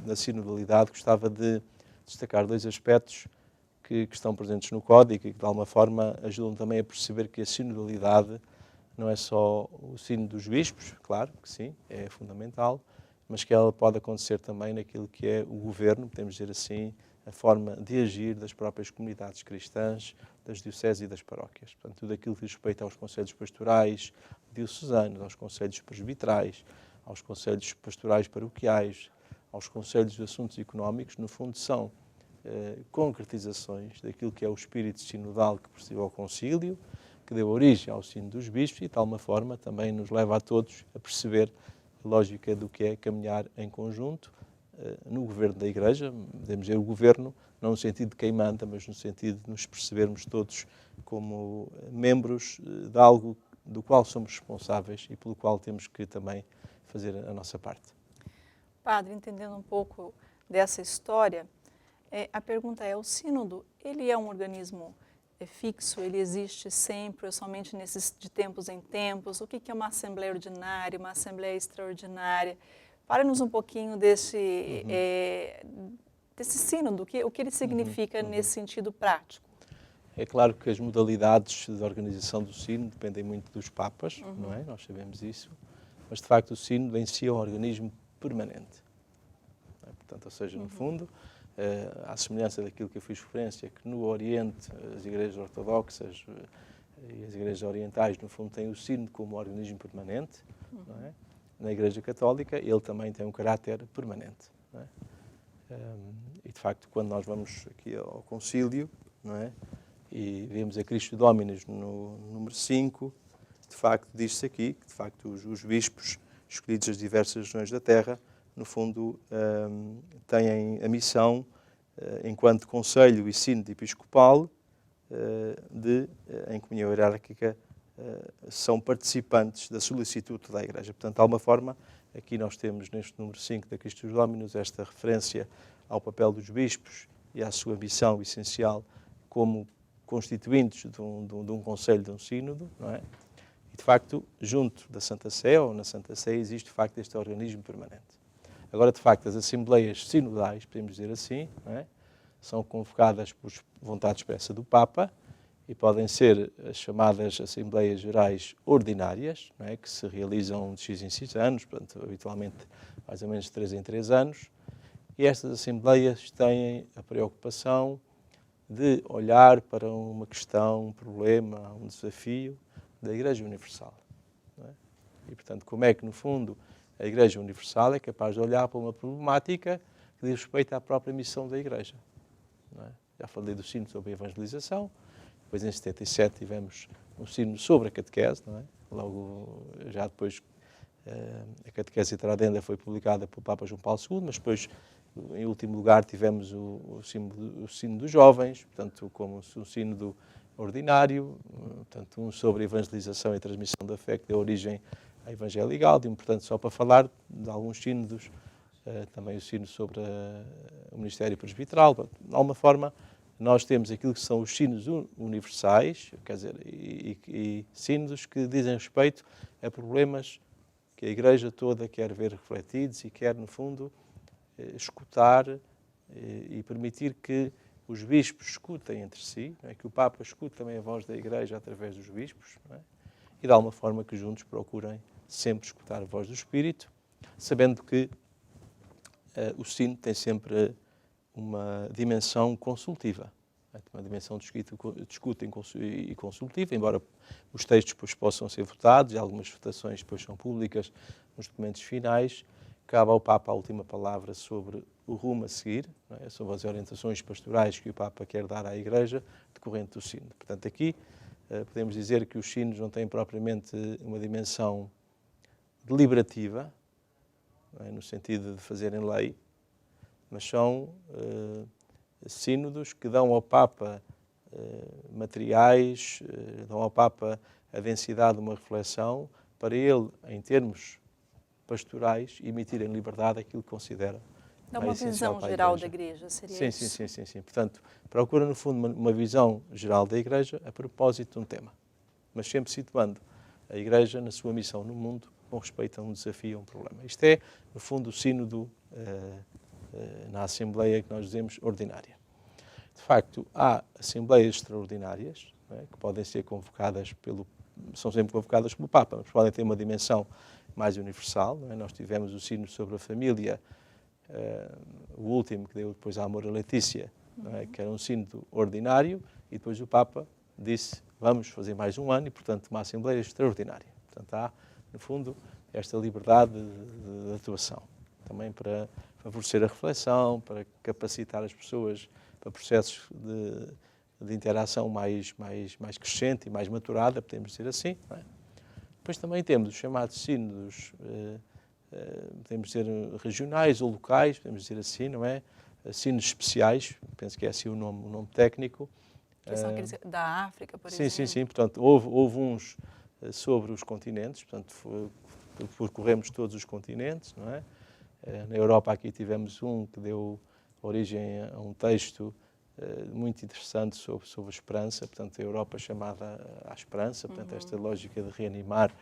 da sinodalidade, gostava de destacar dois aspectos que estão presentes no Código e que, de alguma forma, ajudam também a perceber que a sinodalidade não é só o sino dos bispos, claro que sim, é fundamental, mas que ela pode acontecer também naquilo que é o governo, podemos dizer assim, a forma de agir das próprias comunidades cristãs, das dioceses e das paróquias. Portanto, tudo aquilo que diz respeito aos conselhos pastorais diocesanos, aos conselhos presbiterais, aos conselhos pastorais paroquiais, aos conselhos de assuntos económicos, no fundo são concretizações daquilo que é o espírito sinodal que precedeu ao concílio, que deu origem ao sino dos bispos e, de tal forma, também nos leva a todos a perceber a lógica do que é caminhar em conjunto no governo da Igreja, podemos dizer o governo, não no sentido de quem manda, mas no sentido de nos percebermos todos como membros de algo do qual somos responsáveis e pelo qual temos que também fazer a nossa parte. Padre, entendendo um pouco dessa história, a pergunta é, o sínodo, ele é um organismo fixo, ele existe sempre, ou somente de tempos em tempos? O que é uma assembleia ordinária, uma assembleia extraordinária? Fale-nos um pouquinho desse sínodo, o que ele significa nesse sentido prático. É claro que as modalidades de organização do sínodo dependem muito dos papas, não é? Nós sabemos isso, mas de facto o sínodo em si é um organismo permanente. Não é? Portanto, ou seja, no fundo, à semelhança daquilo que eu fiz referência, que no Oriente as igrejas ortodoxas e as igrejas orientais, no fundo, têm o sínodo como organismo permanente, não é? Na Igreja Católica ele também tem um caráter permanente. Não é? E, de facto, quando nós vamos aqui ao concílio, não é? E vemos a Cristo Dominus no número 5, de facto, diz-se aqui que, de facto, os bispos escolhidos das diversas regiões da Terra, no fundo, têm a missão, enquanto Conselho e Sínodo Episcopal, em comunhão hierárquica, são participantes da solicitude da Igreja. Portanto, de alguma forma, aqui nós temos, neste número 5 da Christus Dominus, esta referência ao papel dos bispos e à sua missão essencial como constituintes de um Conselho, de um Sínodo, não é? E, de facto, junto da Santa Sé, ou na Santa Sé, existe, de facto, este organismo permanente. Agora, de facto, as assembleias sinodais, podemos dizer assim, não é? São convocadas por vontade expressa do Papa e podem ser as chamadas Assembleias Gerais Ordinárias, não é? Que se realizam de X em X anos, portanto, habitualmente mais ou menos de 3 em 3 anos. E estas Assembleias têm a preocupação de olhar para uma questão, um problema, um desafio da Igreja Universal. Não é? E, portanto, como é que, no fundo, a Igreja Universal é capaz de olhar para uma problemática que diz respeito à própria missão da Igreja. Não é? Já falei do sino sobre a evangelização, depois em 77 tivemos um sino sobre a catequese, não é? logo já depois a Catequese Tradenda foi publicada pelo Papa João Paulo II, mas depois, em último lugar, tivemos o sino dos jovens, portanto, como um sínodo ordinário, portanto, um sobre evangelização e transmissão da fé, que deu origem à Evangelii Gaudium, portanto, só para falar de alguns sínodos, também o sino sobre o ministério presbiteral. De alguma forma, nós temos aquilo que são os sinos universais, quer dizer, e sínodos que dizem respeito a problemas que a Igreja toda quer ver refletidos e quer, no fundo, escutar e permitir que os bispos escutem entre si, não é? Que o Papa escute também a voz da Igreja através dos bispos, não é? E de alguma forma que juntos procurem sempre escutar a voz do Espírito, sabendo que o sino tem sempre uma dimensão consultiva, uma dimensão de escuta e consultiva, embora os textos depois possam ser votados e algumas votações depois são públicas nos documentos finais, cabe ao Papa a última palavra sobre o rumo a seguir, não é? Sobre as orientações pastorais que o Papa quer dar à Igreja decorrente do sino. Portanto, aqui podemos dizer que os sinos não têm propriamente uma dimensão deliberativa, não é? No sentido de fazerem lei, mas são sínodos que dão ao Papa materiais, dão ao Papa a densidade de uma reflexão para ele, em termos pastorais, emitir em liberdade aquilo que considera Dá uma visão geral da Igreja, seria isso? Sim. Portanto, procura, no fundo, uma visão geral da Igreja a propósito de um tema, mas sempre situando a Igreja na sua missão no mundo com respeito a um desafio, a um problema. Isto é, no fundo, o sínodo na Assembleia que nós dizemos ordinária. De facto, há assembleias extraordinárias, não é, que podem ser convocadas são sempre convocadas pelo Papa, mas podem ter uma dimensão mais universal. Não é? Nós tivemos o sino sobre a família, o último que deu depois a Amor a Letícia, não é? Que era um sínodo ordinário, e depois o Papa disse, vamos fazer mais um ano, e portanto uma assembleia extraordinária. Portanto há, no fundo, esta liberdade de atuação, também para favorecer a reflexão, para capacitar as pessoas para processos de interação mais crescente e mais maturada, podemos dizer assim. Não é? Depois também temos os chamados sínodos, podemos dizer regionais ou locais, podemos dizer assim, não é? Sínodos especiais, penso que é assim o nome técnico. Que são aqueles da África, por exemplo. Sim. Portanto, houve uns sobre os continentes, portanto, percorremos todos os continentes, não é? Na Europa aqui tivemos um que deu origem a um texto muito interessante sobre a esperança, portanto, a Europa chamada à esperança, portanto, esta lógica de reanimar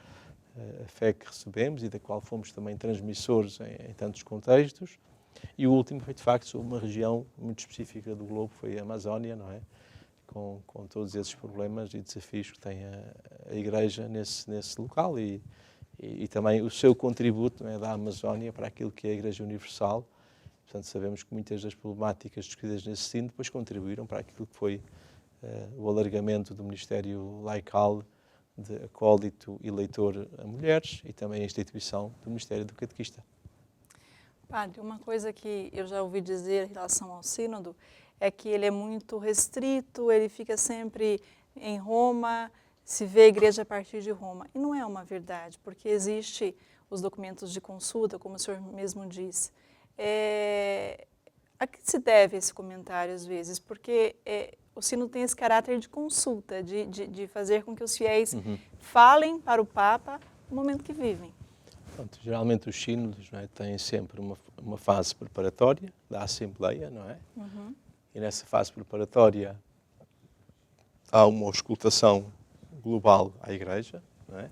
a fé que recebemos e da qual fomos também transmissores em tantos contextos. E o último foi, de facto, sobre uma região muito específica do globo, foi a Amazónia, não é? Com todos esses problemas e desafios que tem a Igreja nesse local e também o seu contributo, não é, da Amazónia para aquilo que é a Igreja Universal. Portanto, sabemos que muitas das problemáticas discutidas nesse sino depois contribuíram para aquilo que foi o alargamento do ministério laical de acólito e leitor a mulheres e também a instituição do ministério do catequista. Padre, uma coisa que eu já ouvi dizer em relação ao sínodo é que ele é muito restrito, ele fica sempre em Roma, se vê a igreja a partir de Roma. E não é uma verdade, porque existem os documentos de consulta, como o senhor mesmo disse. A que se deve esse comentário, às vezes? Porque o sínodo tem esse caráter de consulta, de fazer com que os fiéis falem para o Papa no momento que vivem. Pronto, geralmente os sínodos, não é, têm sempre uma fase preparatória da Assembleia, não é? E nessa fase preparatória há uma auscultação global à Igreja, não é?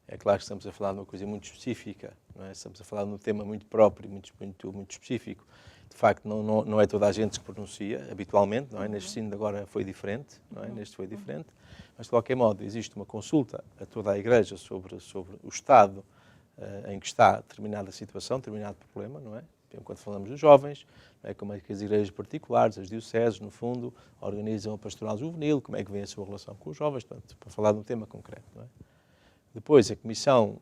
É claro que estamos a falar de uma coisa muito específica, não é? Estamos a falar de um tema muito próprio, muito específico. De facto, não é toda a gente que se pronuncia habitualmente, não é? Neste sino agora foi diferente, não é? Neste foi diferente, mas de qualquer modo existe uma consulta a toda a Igreja sobre o estado em que está determinada situação, determinado problema, não é? Quando falamos dos jovens, não é? Como é que as igrejas particulares, as dioceses, no fundo, organizam a pastoral juvenil, como é que vem a sua relação com os jovens, portanto, para falar de um tema concreto, não é? Depois, a comissão,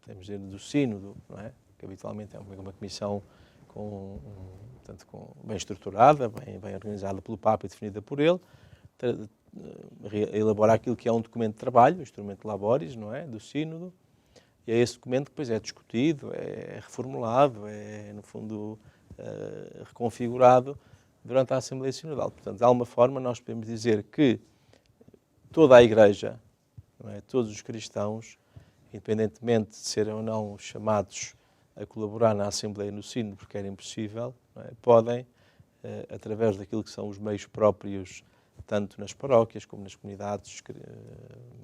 podemos dizer, do sínodo, não é? Que habitualmente é uma comissão bem estruturada, bem organizada pelo Papa e definida por ele. elabora aquilo que é um documento de trabalho, o instrumento laboris, não é? Do sínodo, e é esse documento que depois é discutido, é reformulado, é, no fundo, reconfigurado durante a Assembleia Sinodal. Portanto, de alguma forma, nós podemos dizer que toda a Igreja, não é? Todos os cristãos, independentemente de serem ou não chamados a colaborar na Assembleia e no Sínodo, porque era impossível, não é? Podem, através daquilo que são os meios próprios, tanto nas paróquias como nas comunidades,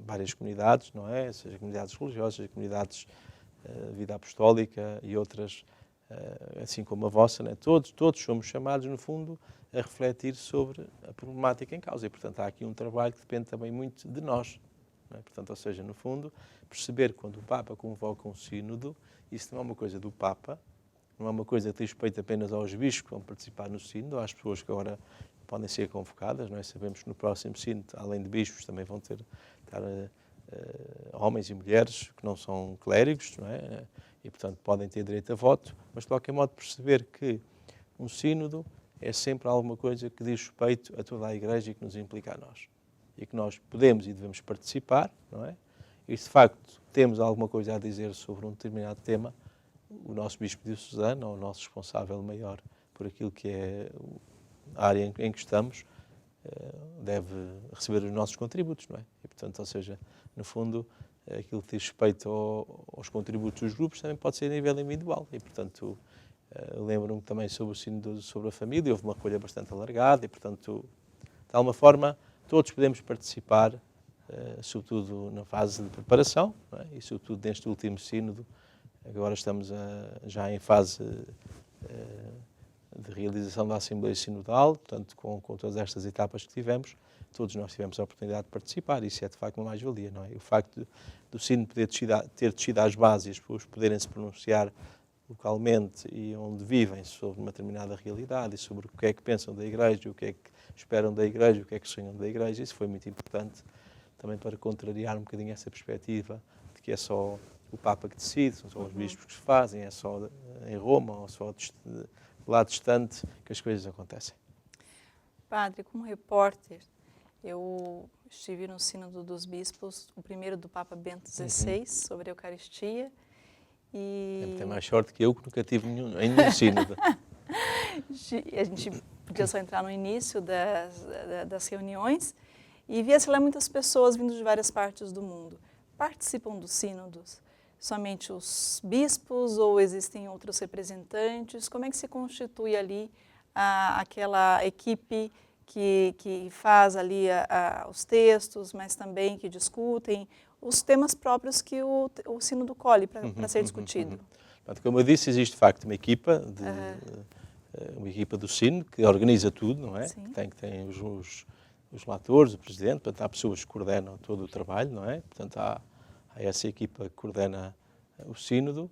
várias comunidades, não é? Seja comunidades religiosas, seja comunidades de vida apostólica e outras, assim como a vossa, não é? Todos somos chamados, no fundo, a refletir sobre a problemática em causa. E, portanto, há aqui um trabalho que depende também muito de nós. Não é? Portanto, ou seja, no fundo, perceber que quando o Papa convoca um sínodo, isso não é uma coisa do Papa, não é uma coisa que diz respeito apenas aos bispos que vão participar no sínodo, às pessoas que agora podem ser convocadas. Não é? Sabemos que no próximo sínodo, além de bispos, também vão estar homens e mulheres que não são clérigos, não é? E, portanto, podem ter direito a voto, mas, de qualquer modo, perceber que um sínodo é sempre alguma coisa que diz respeito a toda a Igreja e que nos implica a nós. E que nós podemos e devemos participar, não é? E, de facto, temos alguma coisa a dizer sobre um determinado tema, o nosso bispo diocesano, ou o nosso responsável maior por aquilo que é a área em que estamos, deve receber os nossos contributos, não é? E, portanto, ou seja, no fundo, aquilo que diz respeito aos contributos dos grupos também pode ser a nível individual. E, portanto, lembro-me também sobre o sínodo sobre a família, houve uma recolha bastante alargada e, portanto, de alguma forma, todos podemos participar, sobretudo na fase de preparação, não é? E sobretudo neste último sínodo. Agora estamos já em fase de realização da Assembleia Sinodal, portanto, com todas estas etapas que tivemos, todos nós tivemos a oportunidade de participar, e isso é de facto uma mais-valia, não é? E o facto do sínodo ter descido às bases e as pessoas poderem se pronunciar localmente e onde vivem sobre uma determinada realidade e sobre o que é que pensam da Igreja, o que é que esperam da Igreja, o que é que sonham da Igreja, isso foi muito importante também para contrariar um bocadinho essa perspectiva de que é só o Papa que decide, são só os bispos que se fazem, é só em Roma ou só lá distante que as coisas acontecem. Padre, como repórter, eu estive no Sínodo dos Bispos, o primeiro do Papa Bento XVI, sobre a Eucaristia. E tem mais sorte que eu, que nunca tive nenhum sínodo. A gente podia só entrar no início das reuniões e via-se lá muitas pessoas vindo de várias partes do mundo. Participam dos sínodos somente os bispos ou existem outros representantes? Como é que se constitui ali aquela equipe que faz ali os textos, mas também que discutem os temas próprios que o sínodo colhe para ser discutido? Como eu disse, existe de facto uma equipa do sínodo que organiza tudo, não é? Que tem os relatores, o presidente, portanto há pessoas que coordenam todo o trabalho, não é? Portanto há essa equipa que coordena o sínodo.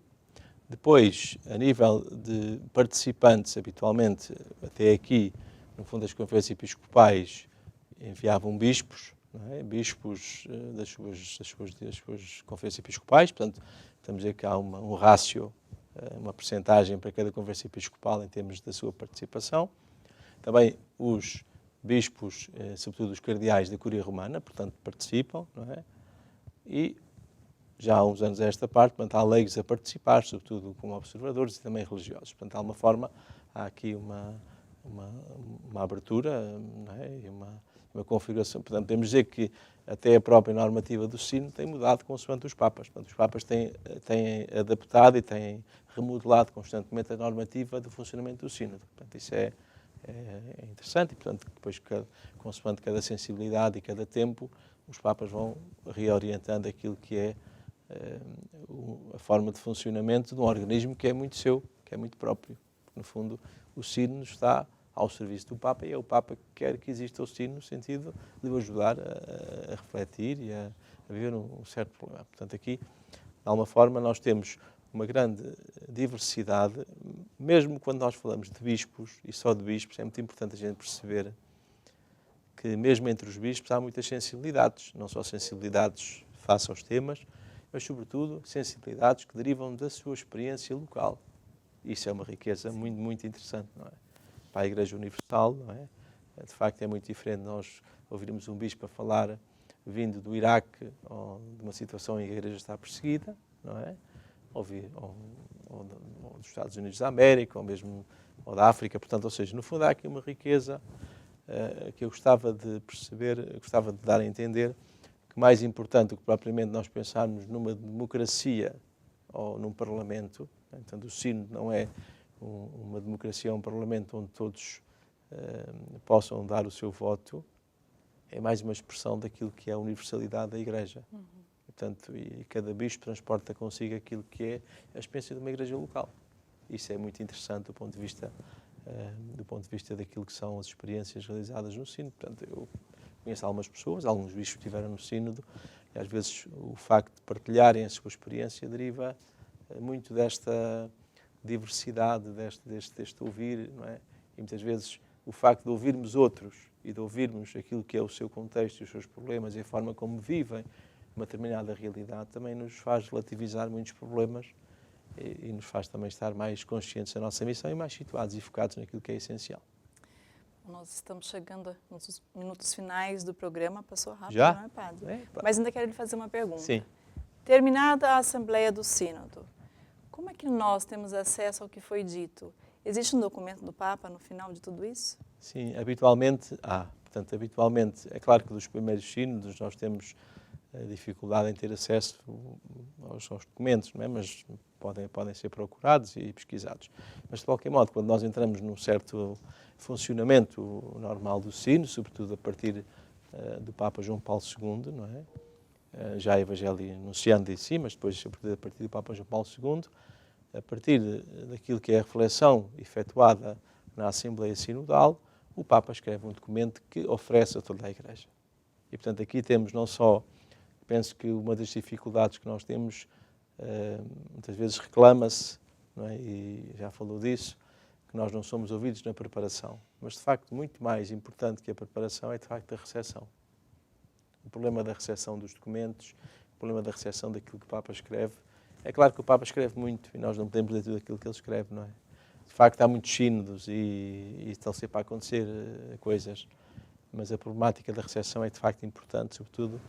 Depois, a nível de participantes, habitualmente, até aqui, no fundo, as conferências episcopais enviavam bispos, não é? Bispos das suas conferências episcopais, portanto, estamos a dizer que há um rácio, uma percentagem para cada conferência episcopal em termos da sua participação. Também os bispos, sobretudo os cardeais da Cúria Romana, portanto, participam, não é? E já há uns anos a esta parte, portanto, há leigos a participar, sobretudo como observadores e também religiosos. Portanto, de alguma forma, há aqui uma abertura, não é? E uma configuração. Portanto, podemos dizer que até a própria normativa do sínodo tem mudado consoante os papas. Portanto, os papas têm adaptado e têm remodelado constantemente a normativa do funcionamento do sínodo. Portanto, isso é interessante e, portanto, depois, consoante cada sensibilidade e cada tempo, os papas vão reorientando aquilo que é a forma de funcionamento de um organismo que é muito seu, que é muito próprio. Porque, no fundo, o sínodo está ao serviço do Papa e é o Papa que quer que exista o sínodo no sentido de o ajudar a refletir e a viver um certo problema. Portanto, aqui, de alguma forma, nós temos uma grande diversidade, mesmo quando nós falamos de bispos e só de bispos, é muito importante a gente perceber que mesmo entre os bispos há muitas sensibilidades, não só sensibilidades face aos temas, mas sobretudo sensibilidades que derivam da sua experiência local. Isso é uma riqueza muito, muito interessante, não é? Para a Igreja Universal, não é? De facto, é muito diferente nós ouvirmos um bispo a falar vindo do Iraque ou de uma situação em que a igreja está perseguida, não é? Ou dos Estados Unidos da América, ou mesmo ou da África. Portanto, ou seja, no fundo há aqui uma riqueza que eu gostava de perceber, gostava de dar a entender que mais importante do que propriamente nós pensarmos numa democracia ou num parlamento, portanto, o sínodo não é uma democracia, um parlamento onde todos possam dar o seu voto, é mais uma expressão daquilo que é a universalidade da Igreja. Portanto, e cada bispo transporta consigo aquilo que é a experiência de uma igreja local. Isso é muito interessante do ponto de vista daquilo que são as experiências realizadas no sínodo. Portanto, eu conheço algumas pessoas, alguns bispos estiveram no sínodo, e às vezes o facto de partilharem a sua experiência deriva muito desta diversidade, deste ouvir, não é? E muitas vezes o facto de ouvirmos outros e de ouvirmos aquilo que é o seu contexto e os seus problemas e a forma como vivem uma determinada realidade também nos faz relativizar muitos problemas e nos faz também estar mais conscientes da nossa missão e mais situados e focados naquilo que é essencial. Nós estamos chegando nos minutos finais do programa, passou rápido, Já? não é, Padre? Mas ainda quero lhe fazer uma pergunta. Sim. Terminada a Assembleia do Sínodo, como é que nós temos acesso ao que foi dito? Existe um documento do Papa no final de tudo isso? Sim, habitualmente há. Portanto, habitualmente, é claro que dos primeiros sínodos nós temos dificuldade em ter acesso aos documentos, não é? Mas podem ser procurados e pesquisados. Mas, de qualquer modo, quando nós entramos num certo funcionamento normal do sínodo, sobretudo a partir do Papa João Paulo II, não é? Já Evangelho Nunciando em si, mas depois a partir do Papa João Paulo II, a partir daquilo que é a reflexão efetuada na Assembleia Sinodal, o Papa escreve um documento que oferece a toda a Igreja. E, portanto, aqui temos não só, penso que uma das dificuldades que nós temos, muitas vezes reclama-se, não é? E já falou disso, que nós não somos ouvidos na preparação. Mas, de facto, muito mais importante que a preparação é, de facto, a recepção. O problema da recepção dos documentos, o problema da recepção daquilo que o Papa escreve. É claro que o Papa escreve muito e nós não podemos ler tudo aquilo que ele escreve, não é? De facto, há muitos sínodos e estão sempre a acontecer coisas, mas a problemática da recepção é, de facto, importante, sobretudo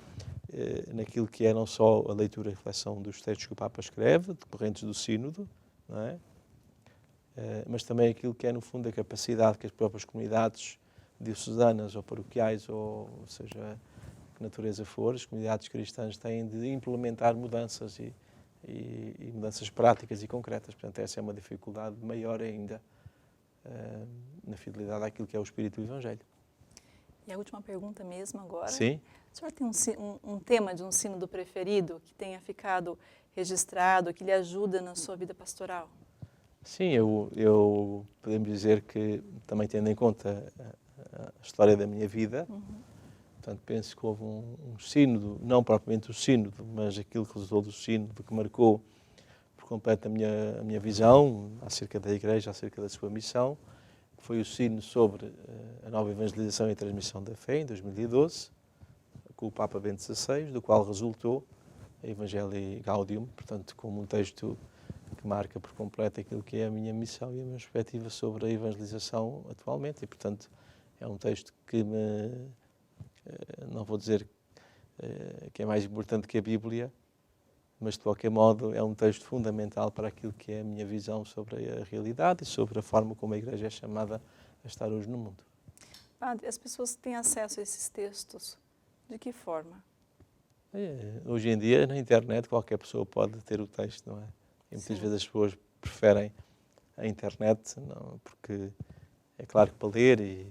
naquilo que é não só a leitura e a reflexão dos textos que o Papa escreve, decorrentes do sínodo, não é? Mas também aquilo que é, no fundo, a capacidade que as próprias comunidades diocesanas ou paroquiais, ou seja, que natureza for, as comunidades cristãs têm de implementar mudanças e mudanças práticas e concretas. Portanto, essa é uma dificuldade maior ainda na fidelidade àquilo que é o espírito do Evangelho. E a última pergunta mesmo agora. Sim. O senhor tem um tema de um sínodo preferido que tenha ficado registrado, que lhe ajuda na sua vida pastoral? Sim, eu podemos dizer que, também tendo em conta a história da minha vida, portanto, penso que houve um sínodo, não propriamente o sínodo, mas aquilo que resultou do sínodo, que marcou por completo a minha visão acerca da Igreja, acerca da sua missão, que foi o sínodo sobre a nova evangelização e transmissão da fé, em 2012, com o Papa Bento XVI, do qual resultou a Evangelii Gaudium, portanto, como um texto que marca por completo aquilo que é a minha missão e a minha perspectiva sobre a evangelização atualmente. E, portanto, é um texto que não vou dizer que é mais importante que a Bíblia, mas de qualquer modo é um texto fundamental para aquilo que é a minha visão sobre a realidade e sobre a forma como a Igreja é chamada a estar hoje no mundo. Padre, as pessoas têm acesso a esses textos de que forma? Hoje em dia, na internet, qualquer pessoa pode ter o texto, não é? E muitas vezes as pessoas preferem a internet, não, porque é claro que para ler e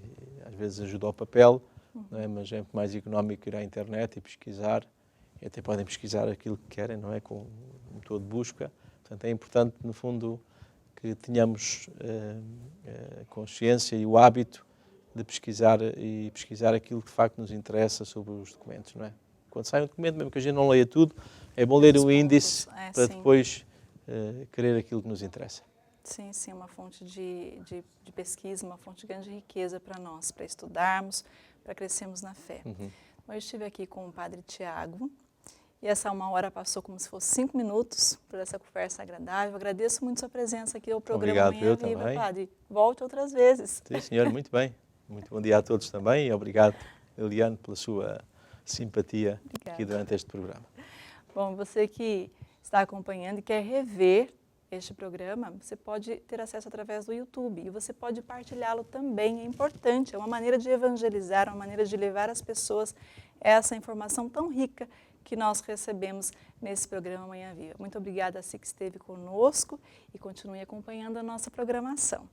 às vezes ajuda ao papel, não é? Mas é muito mais económico ir à internet e pesquisar, e até podem pesquisar aquilo que querem, não é? Com um motor de busca. Portanto, é importante, no fundo, que tenhamos consciência e o hábito de pesquisar aquilo que de facto nos interessa sobre os documentos, não é? Quando sai um documento, mesmo que a gente não leia tudo, é bom ler o índice para depois querer aquilo que nos interessa. Sim, sim, uma fonte de pesquisa, uma fonte de grande riqueza para nós, para estudarmos, para crescermos na fé. Hoje eu estive aqui com o Padre Tiago e essa 1 hora passou como se fosse 5 minutos por essa conversa agradável. Agradeço muito sua presença aqui ao programa Obrigado, Manhã Viva, também. Padre. Volte outras vezes. Sim, senhor, muito bem. Muito bom dia a todos também e obrigado, Liliane, pela sua simpatia aqui durante este programa. Bom, você que está acompanhando e quer rever este programa, você pode ter acesso através do YouTube e você pode partilhá-lo também, é importante, é uma maneira de evangelizar, uma maneira de levar às pessoas essa informação tão rica que nós recebemos nesse programa Manhã Viva. Muito obrigada a você que esteve conosco e continue acompanhando a nossa programação.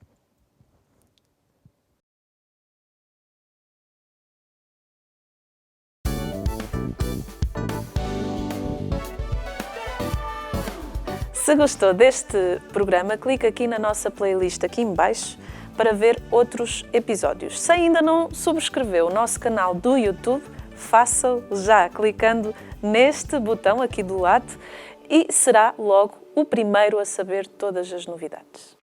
Se gostou deste programa, clique aqui na nossa playlist aqui em baixo para ver outros episódios. Se ainda não subscreveu o nosso canal do YouTube, faça-o já clicando neste botão aqui do lado e será logo o primeiro a saber todas as novidades.